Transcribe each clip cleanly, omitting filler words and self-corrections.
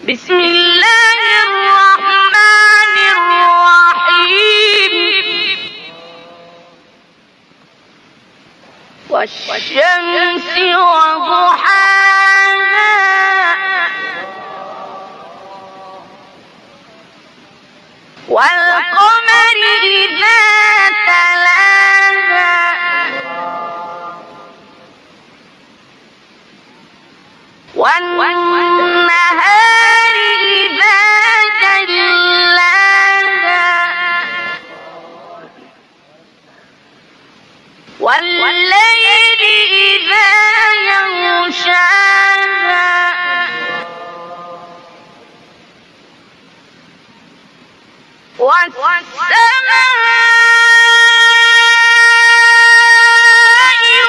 बिस्मिल्लाहिर्रहमानिर्रहीम। वश्शम्सि वदुहाहा वल्क़मरि इज़ा तलाहा वन्नहारि इज़ा जल्लाहा वल्लैलि इज़ा यग़शाहा والسماء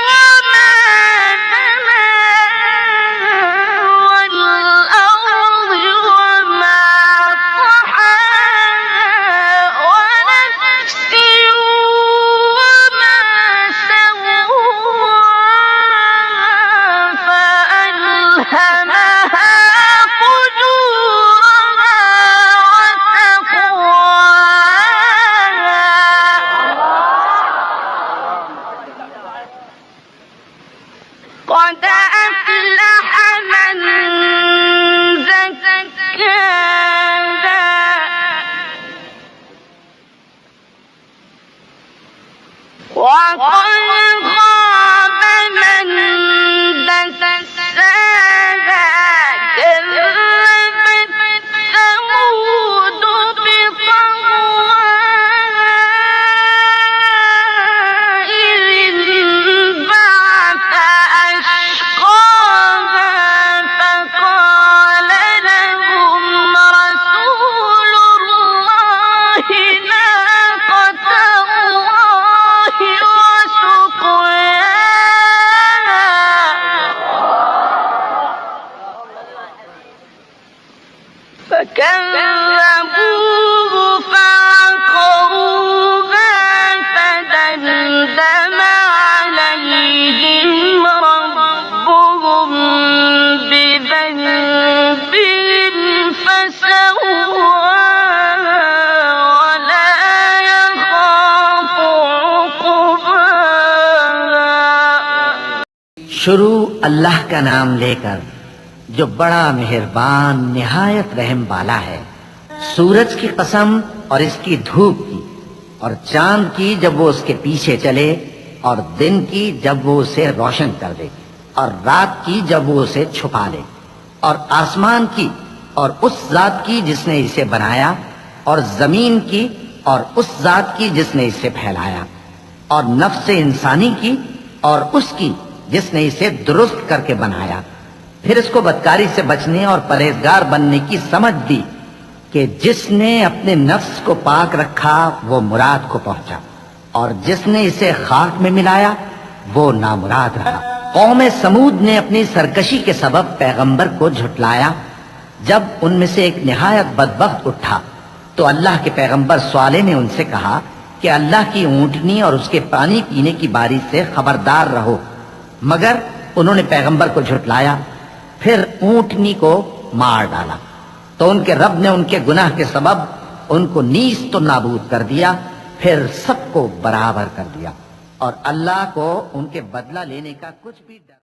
وما بناها والأرض وما طحاها ونفس وما سواها فألهمها فجورها وتقواها قد أفلح من زكاها وقد خاب من دساها كذبت ثمود بطغواها إذ انبعث أشقاها فقال لهم رسول الله ناقة الله وسقياها فكذبوه فعقروها فدمدم عليهم ربهم بذنبهم فسواها ولا يخاف عقباها। शुरू अल्लाह का नाम लेकर जो बड़ा मेहरबान निहायत रहम वाला है। सूरज की कसम और इसकी धूप की, और चांद की जब वो उसके पीछे चले, और दिन की जब वो उसे रोशन कर दे, और रात की जब वो उसे छुपा ले, और आसमान की और उस जात की जिसने इसे बनाया, और जमीन की और उस जात की जिसने इसे फैलाया, और नफ्स इंसानी की और उसकी जिसने इसे दुरुस्त करके बनाया। फिर इसको बदकारी से बचने और परहेजगार बनने की समझ दी कि जिसने अपने नफ्स को पाक रखा वो मुराद को पहुंचा, और जिसने इसे खाक में मिलाया वो नामुराद रहा। कौम समूद ने अपनी सरकशी के सबब पैगंबर को झुटलाया। जब उनमें से एक निहायत बदबख्त उठा तो अल्लाह के पैगंबर स्वाले ने उनसे कहा कि अल्लाह की ऊंटनी और उसके पानी पीने की बारी से खबरदार रहो। मगर उन्होंने पैगंबर को झुटलाया, फिर ऊंटनी को मार डाला। तो उनके रब ने उनके गुनाह के सबब उनको नीस तो नाबूद कर दिया, फिर सबको बराबर कर दिया, और अल्लाह को उनके बदला लेने का कुछ भी डर